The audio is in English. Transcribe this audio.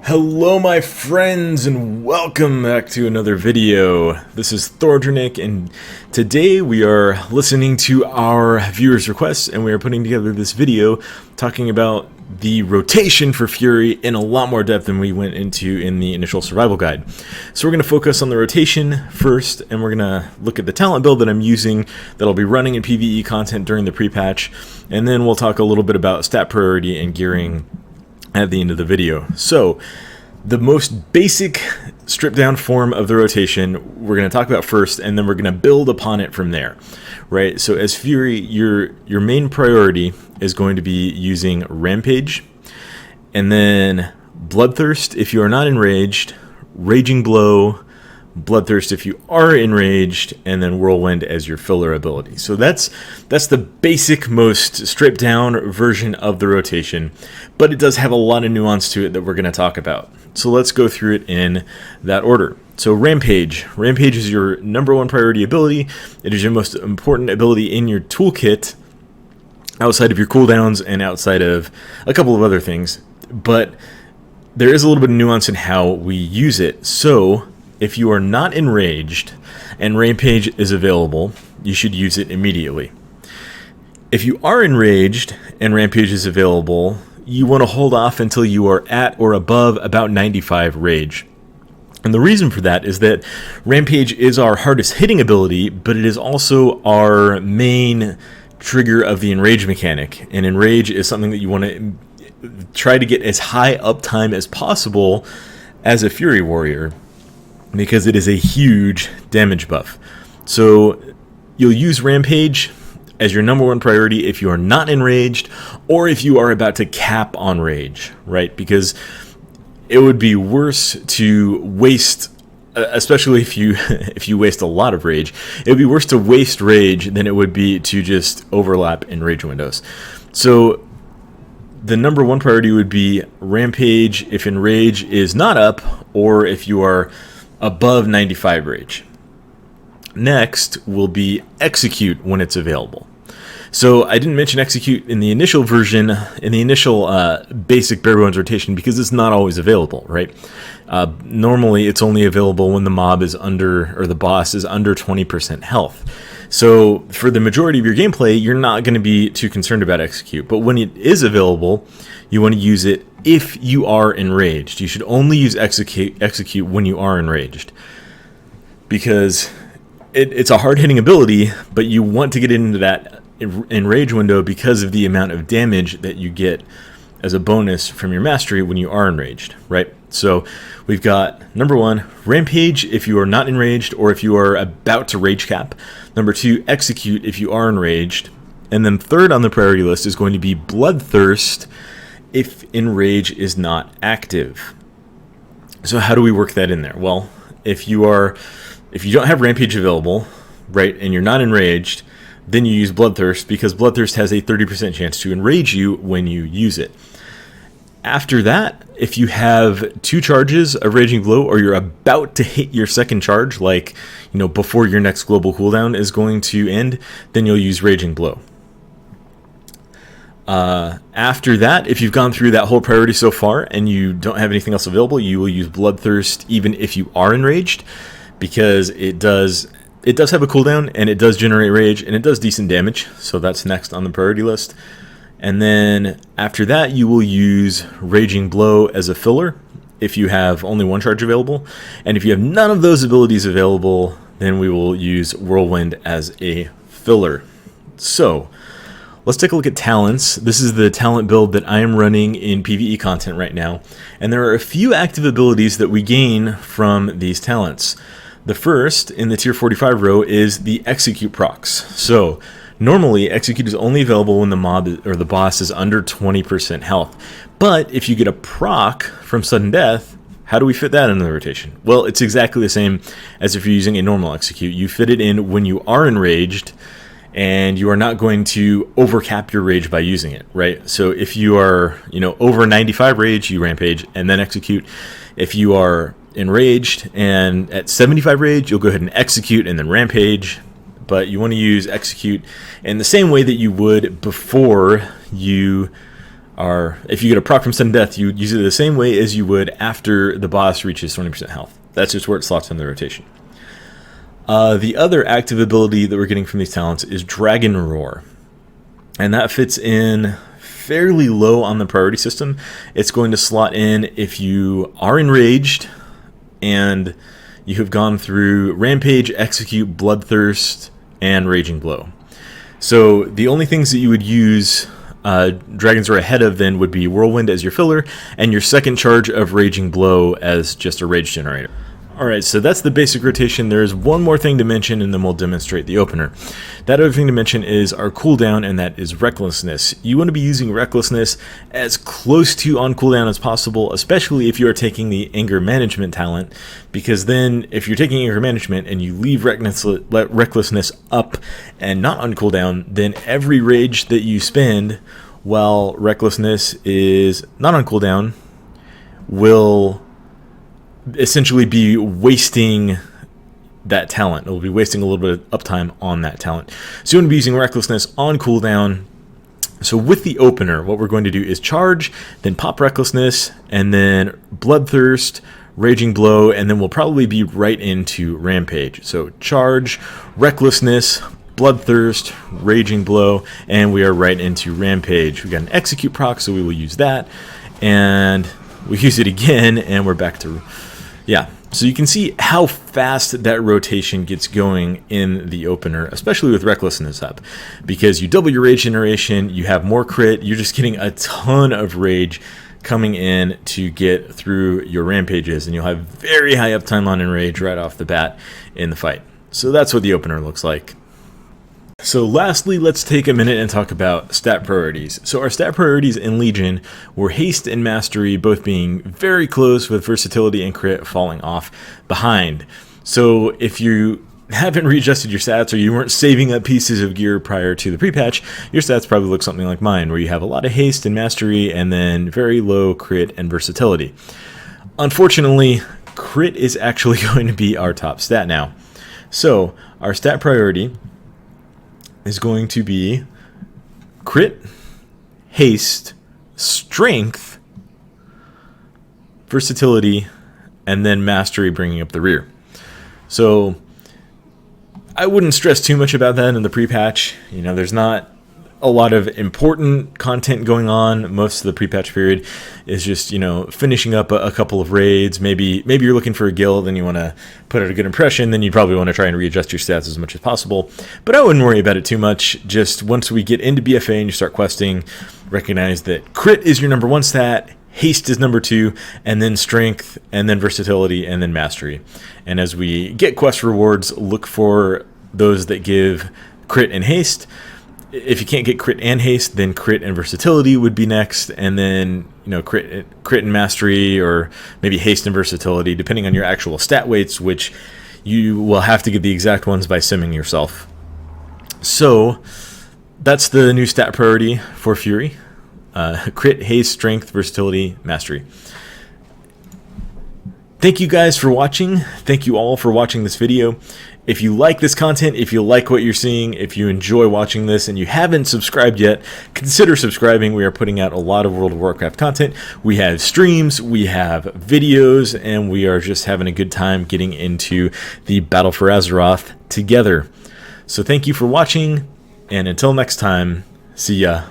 Hello my friends and welcome back to another video. This is Thordrenick and today we are listening to our viewers' requests and we are putting together this video talking about the rotation for Fury in a lot more depth than we went into in the initial survival guide. So we're going to focus on the rotation first and we're going to look at the talent build that I'm using that I'll be running in PvE content during the pre-patch, and then we'll talk a little bit about stat priority and gearing at the end of the video. So the most basic stripped down form of the rotation we're going to talk about first, and then we're going to build upon it from there, right? So as Fury, your main priority is going to be using Rampage, and then Bloodthirst if you are not enraged, Raging Blow, Bloodthirst if you are enraged, and then Whirlwind as your filler ability. So that's the basic, most stripped down version of the rotation, but it does have a lot of nuance to it that we're going to talk about. So let's go through it in that order. So Rampage. Rampage is your number one priority ability. It is your most important ability in your toolkit outside of your cooldowns and outside of a couple of other things. But there is a little bit of nuance in how we use it. So if you are not enraged and Rampage is available, you should use it immediately. If you are enraged and Rampage is available, you want to hold off until you are at or above about 95 rage. And the reason for that is that Rampage is our hardest hitting ability, but it is also our main trigger of the enrage mechanic. And enrage is something that you want to try to get as high uptime as possible as a Fury Warrior, because it is a huge damage buff. So you'll use Rampage as your number one priority if you are not enraged or if you are about to cap on rage, right? Because it would be worse to waste, especially if you if you waste a lot of rage, it would be worse to waste rage than it would be to just overlap in rage windows. So the number one priority would be Rampage if enrage is not up or if you are above 95 rage. Next will be Execute when it's available. So I didn't mention Execute in the initial version, in the initial basic bare bones rotation, because it's not always available, right? Normally it's only available when the mob is under, or the boss is under 20% health. So for the majority of your gameplay, you're not going to be too concerned about Execute. But when it is available, you want to use it if you are enraged. You should only use Execute when you are enraged, because it's a hard-hitting ability, but you want to get into that enrage window because of the amount of damage that you get as a bonus from your mastery when you are enraged, right? So we've got number one, Rampage if you are not enraged or if you are about to rage cap. Number two, Execute if you are enraged. And then third on the priority list is going to be Bloodthirst if enrage is not active. So how do we work that in there? Well, if you don't have Rampage available, right, and you're not enraged, then you use Bloodthirst, because Bloodthirst has a 30% chance to enrage you when you use it. After that, if you have two charges of Raging Blow, or you're about to hit your second charge, like, before your next global cooldown is going to end, then you'll use Raging Blow. After that, if you've gone through that whole priority so far and you don't have anything else available, you will use Bloodthirst even if you are enraged, because it does have a cooldown and it does generate rage and it does decent damage. So that's next on the priority list. And then after that, you will use Raging Blow as a filler if you have only one charge available. And if you have none of those abilities available, then we will use Whirlwind as a filler. So let's take a look at talents. This is the talent build that I am running in PvE content right now. And there are a few active abilities that we gain from these talents. The first in the tier 45 row is the Execute Procs. So normally Execute is only available when the mob or the boss is under 20% health. But if you get a proc from sudden death, how do we fit that into the rotation? Well, it's exactly the same as if you're using a normal Execute. You fit it in when you are enraged, and you are not going to overcap your rage by using it, right? So if you are, over 95 rage, you Rampage and then Execute. If you are enraged and at 75 rage, you'll go ahead and Execute and then Rampage. But you want to use Execute in the same way that you would before you if you get a proc from sudden death, you use it the same way as you would after the boss reaches 20% health. That's just where it slots in the rotation. The other active ability that we're getting from these talents is Dragon Roar, and that fits in fairly low on the priority system. It's going to slot in if you are enraged and you have gone through Rampage, Execute, Bloodthirst, and Raging Blow. So the only things that you would use Dragon's Roar ahead of then would be Whirlwind as your filler, and your second charge of Raging Blow as just a rage generator. Alright, so that's the basic rotation. There's one more thing to mention, and then we'll demonstrate the opener. That other thing to mention is our cooldown, and that is Recklessness. You want to be using Recklessness as close to on cooldown as possible, especially if you are taking the Anger Management talent, because then if you're taking Anger Management and you leave Recklessness up and not on cooldown, then every rage that you spend while Recklessness is not on cooldown will essentially be wasting that talent. It will be wasting a little bit of uptime on that talent. So you want to be using Recklessness on cooldown. So with the opener, what we're going to do is charge, then pop Recklessness, and then Bloodthirst, Raging Blow, and then we'll probably be right into Rampage. So charge, Recklessness, Bloodthirst, Raging Blow, and we are right into Rampage. We got an Execute proc, so we will use that, and we use it again, and we're back to... Yeah, so you can see how fast that rotation gets going in the opener, especially with Recklessness up, because you double your rage generation, you have more crit, you're just getting a ton of rage coming in to get through your Rampages, and you'll have very high uptime on Enrage right off the bat in the fight. So that's what the opener looks like. So lastly, let's take a minute and talk about stat priorities. So our stat priorities in Legion were Haste and Mastery, both being very close, with Versatility and Crit falling off behind. So if you haven't readjusted your stats, or you weren't saving up pieces of gear prior to the pre-patch, your stats probably look something like mine, where you have a lot of Haste and Mastery and then very low Crit and Versatility. Unfortunately, Crit is actually going to be our top stat now. So our stat priority is going to be Crit, Haste, Strength, Versatility, and then Mastery bringing up the rear. So I wouldn't stress too much about that in the pre-patch. You know, there's not a lot of important content going on. Most of the pre-patch period is just, you know, finishing up a couple of raids. Maybe you're looking for a guild and you want to put out a good impression, then you probably want to try and readjust your stats as much as possible. But I wouldn't worry about it too much. Just once we get into BFA and you start questing, recognize that Crit is your number one stat, Haste is number two, and then Strength, and then Versatility, and then Mastery. And as we get quest rewards, look for those that give Crit and Haste. If you can't get Crit and Haste, then Crit and Versatility would be next, and then, you know, Crit and Mastery, or maybe Haste and Versatility, depending on your actual stat weights, which you will have to get the exact ones by simming yourself. So that's the new stat priority for Fury. Crit, Haste, Strength, Versatility, Mastery. Thank you guys for watching. Thank you all for watching this video. If you like this content, if you like what you're seeing, if you enjoy watching this and you haven't subscribed yet, consider subscribing. We are putting out a lot of World of Warcraft content. We have streams, we have videos, and we are just having a good time getting into the Battle for Azeroth together. So thank you for watching, and until next time, see ya.